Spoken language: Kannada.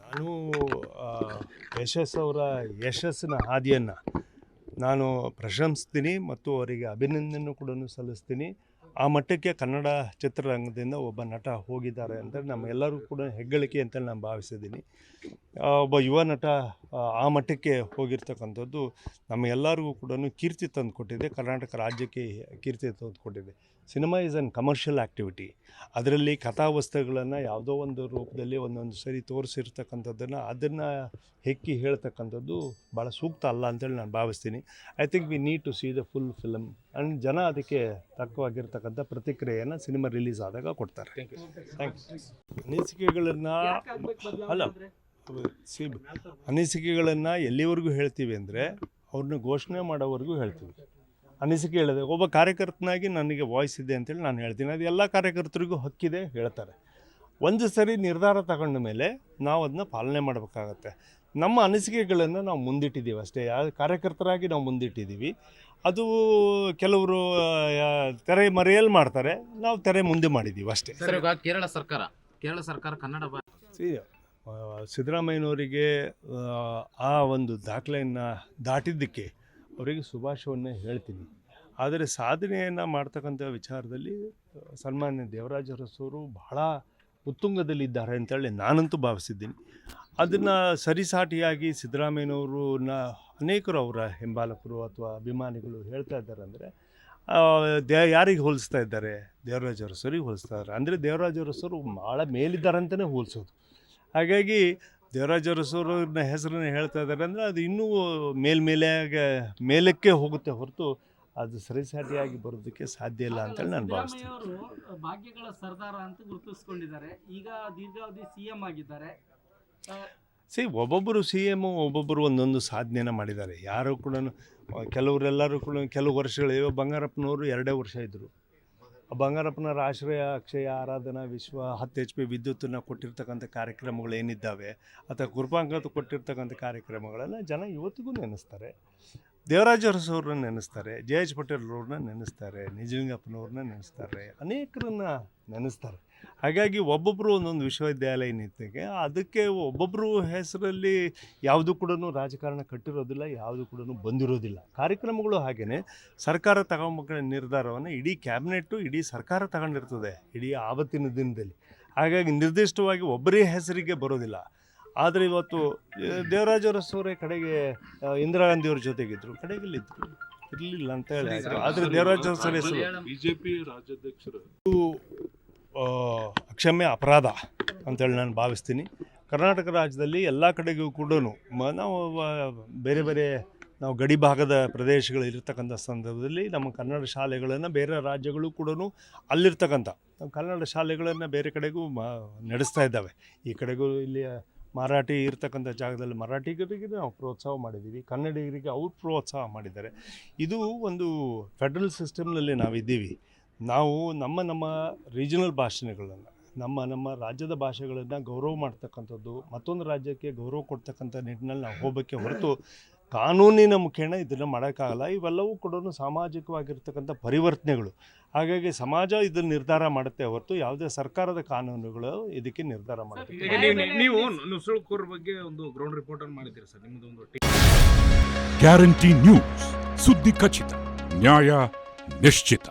ನಾನು ಯಶಸ್ ಅವರ ಯಶಸ್ಸಿನ ಹಾದಿಯನ್ನು ನಾನು ಪ್ರಶಂಸ್ತೀನಿ ಮತ್ತು ಅವರಿಗೆ ಅಭಿನಂದನೆ ಕೂಡ ಸಲ್ಲಿಸ್ತೀನಿ. ಆ ಮಟ್ಟಕ್ಕೆ ಕನ್ನಡ ಚಿತ್ರರಂಗದಿಂದ ಒಬ್ಬ ನಟ ಹೋಗಿದ್ದಾರೆ ಅಂತ ನಮ್ಮೆಲ್ಲರೂ ಕೂಡ ಹೆಗ್ಗಳಿಕೆ ಅಂತ ನಾನು ಭಾವಿಸಿದ್ದೀನಿ. ಒಬ್ಬ ಯುವ ನಟ ಆ ಮಟ್ಟಕ್ಕೆ ಹೋಗಿರ್ತಕ್ಕಂಥದ್ದು ನಮ್ಮೆಲ್ಲರಿಗೂ ಕೂಡ ಕೀರ್ತಿ ತಂದು ಕೊಟ್ಟಿದೆ, ಕರ್ನಾಟಕ ರಾಜ್ಯಕ್ಕೆ ಕೀರ್ತಿ ತಂದು ಕೊಟ್ಟಿದೆ. Cinema is on commercial activity. ಅದರಲ್ಲಿ ಕಥಾವಸ್ತುಗಳನ್ನು ಯಾವುದೋ ಒಂದು ರೂಪದಲ್ಲಿ ಒಂದೊಂದು ಸರಿ ತೋರಿಸಿರ್ತಕ್ಕಂಥದ್ದನ್ನು ಅದನ್ನು ಹೆಕ್ಕಿ ಹೇಳ್ತಕ್ಕಂಥದ್ದು ಭಾಳ ಸೂಕ್ತ ಅಲ್ಲ ಅಂತೇಳಿ ನಾನು ಭಾವಿಸ್ತೀನಿ. I think we need to see the full film and ಜನ ಅದಕ್ಕೆ ತಕ್ಕವಾಗಿರ್ತಕ್ಕಂಥ ಪ್ರತಿಕ್ರಿಯೆಯನ್ನು ಸಿನಿಮಾ ರಿಲೀಸ್ ಆದಾಗ ಕೊಡ್ತಾರೆ. ಅನಿಸಿಕೆಗಳನ್ನು ಅನಿಸಿಕೆಗಳನ್ನು ಎಲ್ಲಿವರೆಗೂ ಹೇಳ್ತೀವಿ ಅಂದರೆ ಅವ್ರನ್ನ ಘೋಷಣೆ ಮಾಡೋವರೆಗೂ ಹೇಳ್ತೀವಿ. ಅನಿಸಿಕೆ ಹೇಳಿದೆ ಒಬ್ಬ ಕಾರ್ಯಕರ್ತನಾಗಿ ನನಗೆ ವಾಯ್ಸ್ ಇದೆ ಅಂತೇಳಿ ನಾನು ಹೇಳ್ತೀನಿ. ಅದು ಎಲ್ಲ ಕಾರ್ಯಕರ್ತರಿಗೂ ಹಕ್ಕಿದೆ, ಹೇಳ್ತಾರೆ. ಒಂದು ಸರಿ ನಿರ್ಧಾರ ತಗೊಂಡ ಮೇಲೆ ನಾವು ಅದನ್ನ ಪಾಲನೆ ಮಾಡಬೇಕಾಗತ್ತೆ. ನಮ್ಮ ಅನಿಸಿಕೆಗಳನ್ನು ನಾವು ಮುಂದಿಟ್ಟಿದ್ದೀವಿ ಅಷ್ಟೇ, ಕಾರ್ಯಕರ್ತರಾಗಿ ನಾವು ಮುಂದಿಟ್ಟಿದ್ದೀವಿ. ಅದು ಕೆಲವರು ತೆರೆ ಮರೆಯಲ್ಲಿ ಮಾಡ್ತಾರೆ, ನಾವು ತೆರೆ ಮುಂದೆ ಮಾಡಿದ್ದೀವಿ ಅಷ್ಟೇ. ಕೇರಳ ಸರ್ಕಾರ ಕನ್ನಡ ಸಿದ್ದರಾಮಯ್ಯನವರಿಗೆ ಆ ಒಂದು ದಾಖಲೆಯನ್ನು ದಾಟಿದ್ದಕ್ಕೆ ಅವರಿಗೆ ಶುಭಾಶಯವನ್ನು ಹೇಳ್ತೀನಿ. ಆದರೆ ಸಾಧನೆಯನ್ನು ಮಾಡ್ತಕ್ಕಂಥ ವಿಚಾರದಲ್ಲಿ ಸನ್ಮಾನ್ಯ ದೇವರಾಜ ಅರಸವರು ಬಹಳ ಉತ್ತುಂಗದಲ್ಲಿದ್ದಾರೆ ಅಂತೇಳಿ ನಾನಂತೂ ಭಾವಿಸಿದ್ದೀನಿ. ಅದನ್ನು ಸರಿಸಾಟಿಯಾಗಿ ಸಿದ್ದರಾಮಯ್ಯನವ್ರನ್ನ ಅನೇಕರು ಅವರ ಹಿಂಬಾಲಕರು ಅಥವಾ ಅಭಿಮಾನಿಗಳು ಹೇಳ್ತಾ ಇದ್ದಾರೆ. ಅಂದರೆ ಯಾರಿಗೆ ಹೋಲಿಸ್ತಾ ಇದ್ದಾರೆ? ದೇವರಾಜ ಅರಸರಿಗೆ ಹೋಲಿಸ್ತಾ ಇದ್ದಾರೆ. ಅಂದರೆ ದೇವರಾಜ ಅರಸರು ಭಾಳ ಮೇಲಿದ್ದಾರೆ ಅಂತಲೇ ಹೋಲಿಸೋದು. ಹಾಗಾಗಿ ದೇವರಾಜ ಅರಸವ್ರನ್ನ ಹೆಸರನ್ನು ಹೇಳ್ತಾ ಇದ್ದಾರೆ ಅಂದರೆ ಅದು ಇನ್ನೂ ಮೇಲಕ್ಕೆ ಹೋಗುತ್ತೆ ಹೊರತು ಅದು ಸರಿಸಾಟಿಯಾಗಿ ಬರೋದಕ್ಕೆ ಸಾಧ್ಯ ಇಲ್ಲ ಅಂತೇಳಿ ನಾನು ಭಾವಿಸ್ತೀನಿ. ಭಾಗ್ಯಗಳ ಸರ್ದಾರ ಅಂತ ಗುರುತಿಸ್ಕೊಂಡಿದ್ದಾರೆ. ಈಗ ದೀರ್ಘಾವಧಿ CM ಆಗಿದ್ದಾರೆ. ಒಬ್ಬೊಬ್ಬರು CM ಒಬ್ಬೊಬ್ಬರು ಒಂದೊಂದು ಸಾಧನೆಯನ್ನು ಮಾಡಿದ್ದಾರೆ. ಯಾರು ಕೂಡ ಕೆಲವರೆಲ್ಲರೂ ಕೂಡ ಕೆಲವು ವರ್ಷಗಳು ಬಂಗಾರಪ್ಪನವರು 2 ವರ್ಷ ಇದ್ದರು. ಬಂಗಾರಪ್ಪನವರ ಆಶ್ರಯ, ಅಕ್ಷಯ, ಆರಾಧನಾ, ವಿಶ್ವ, 10 HP ವಿದ್ಯುತ್ತನ್ನು ಕೊಟ್ಟಿರ್ತಕ್ಕಂಥ ಕಾರ್ಯಕ್ರಮಗಳು ಏನಿದ್ದಾವೆ ಅಥವಾ ಕೃಪಾಂಕ ಕೊಟ್ಟಿರ್ತಕ್ಕಂಥ ಕಾರ್ಯಕ್ರಮಗಳನ್ನು ಜನ ಇವತ್ತಿಗೂ ನೆನೆಸ್ತಾರೆ. ದೇವರಾಜ ಅರಸವ್ರನ್ನ ನೆನೆಸ್ತಾರೆ, JH ಪಟೇಲ್ ಅವ್ರನ್ನ ನೆನೆಸ್ತಾರೆ, ನಿಜಲಿಂಗಪ್ಪನವ್ರನ್ನ ನೆನೆಸ್ತಾರೆ, ಅನೇಕರನ್ನ ನೆನೆಸ್ತಾರೆ. ಹಾಗಾಗಿ ಒಬ್ಬೊಬ್ಬರು ಒಂದೊಂದು ವಿಶ್ವವಿದ್ಯಾಲಯ ನಿಂತಿಗೆ ಅದಕ್ಕೆ ಒಬ್ಬೊಬ್ಬರು ಹೆಸರಲ್ಲಿ ಯಾವುದೂ ಕೂಡ ರಾಜಕಾರಣ ಕಟ್ಟಿರೋದಿಲ್ಲ, ಯಾವುದು ಕೂಡ ಬಂದಿರೋದಿಲ್ಲ. ಕಾರ್ಯಕ್ರಮಗಳು ಹಾಗೆಯೇ ಸರ್ಕಾರ ತಗೊಂಡ ನಿರ್ಧಾರವನ್ನು ಇಡೀ ಕ್ಯಾಬಿನೆಟ್ಟು, ಇಡೀ ಸರ್ಕಾರ ತಗೊಂಡಿರ್ತದೆ ಇಡೀ ಆವತ್ತಿನ ದಿನದಲ್ಲಿ. ಹಾಗಾಗಿ ನಿರ್ದಿಷ್ಟವಾಗಿ ಒಬ್ಬರೇ ಹೆಸರಿಗೆ ಬರೋದಿಲ್ಲ. ಆದರೆ ಇವತ್ತು ದೇವರಾಜ ಅರಸವರೇ ಕಡೆಗೆ ಇಂದಿರಾ ಗಾಂಧಿಯವ್ರ ಜೊತೆಗಿದ್ರು, ಕಡೆಗಲ್ಲಿದ್ದರು, ಇರಲಿಲ್ಲ ಅಂತ ಹೇಳಿದ್ರು. ಆದರೆ ದೇವರಾಜ ಅರಸರ ಹೆಸರು BJP ರಾಜ್ಯಾಧ್ಯಕ್ಷರು ಅಕ್ಷಮ್ಯ ಅಪರಾಧ ಅಂತೇಳಿ ನಾನು ಭಾವಿಸ್ತೀನಿ. ಕರ್ನಾಟಕ ರಾಜ್ಯದಲ್ಲಿ ಎಲ್ಲ ಕಡೆಗೂ ಕೂಡ ನಾವು ಬೇರೆ ನಾವು ಗಡಿ ಭಾಗದ ಪ್ರದೇಶಗಳಿರ್ತಕ್ಕಂಥ ಸಂದರ್ಭದಲ್ಲಿ ನಮ್ಮ ಕನ್ನಡ ಶಾಲೆಗಳನ್ನು ಬೇರೆ ರಾಜ್ಯಗಳು ಕೂಡ ಅಲ್ಲಿರ್ತಕ್ಕಂಥ ಕನ್ನಡ ಶಾಲೆಗಳನ್ನು ಬೇರೆ ಕಡೆಗೂ ನಡೆಸ್ತಾ ಇದ್ದಾವೆ. ಈ ಕಡೆಗೂ ಇಲ್ಲಿ ಮರಾಠಿ ಇರ್ತಕ್ಕಂಥ ಜಾಗದಲ್ಲಿ ಮರಾಠಿಗರಿಗೆ ನಾವು ಪ್ರೋತ್ಸಾಹ ಮಾಡಿದ್ದೀವಿ, ಕನ್ನಡಿಗರಿಗೆ ಅವ್ರು ಪ್ರೋತ್ಸಾಹ ಮಾಡಿದ್ದಾರೆ. ಇದು ಒಂದು ಫೆಡ್ರಲ್ ಸಿಸ್ಟಮ್ನಲ್ಲಿ ನಾವಿದ್ದೀವಿ. ನಾವು ನಮ್ಮ ರೀಜನಲ್ ಭಾಷೆಗಳನ್ನು ನಮ್ಮ ರಾಜ್ಯದ ಭಾಷೆಗಳನ್ನು ಗೌರವ ಮಾಡ್ತಕ್ಕಂಥದ್ದು, ಮತ್ತೊಂದು ರಾಜ್ಯಕ್ಕೆ ಗೌರವ ಕೊಡ್ತಕ್ಕಂಥ ನಿಟ್ಟಿನಲ್ಲಿ ನಾವು ಹೋಗಬೇಕೆ ಹೊರತು ಕಾನೂನಿನ ಮುಖೇನ ಇದನ್ನು ಮಾಡೋಕ್ಕಾಗಲ್ಲ. ಇವೆಲ್ಲವೂ ಕೂಡ ಸಾಮಾಜಿಕವಾಗಿರ್ತಕ್ಕಂಥ ಪರಿವರ್ತನೆಗಳು. ಹಾಗಾಗಿ ಸಮಾಜ ಇದನ್ನು ನಿರ್ಧಾರ ಮಾಡುತ್ತೆ ಹೊರತು ಯಾವುದೇ ಸರ್ಕಾರದ ಕಾನೂನುಗಳು ಇದಕ್ಕೆ ನಿರ್ಧಾರ ಮಾಡುತ್ತೆ. ನೀವು ನುಸುಳುಕೋರ್ ಬಗ್ಗೆ ಒಂದು ಗ್ರೌಂಡ್ ರಿಪೋರ್ಟ್ ಅನ್ನು ಮಾಡಿದ್ದೀರಿ ಸರ್, ನಿಮ್ಮದೊಂದು ಗ್ಯಾರಂಟಿ ನ್ಯೂಸ್, ಸುದ್ದಿ ಖಚಿತ, ನ್ಯಾಯ ನಿಶ್ಚಿತ.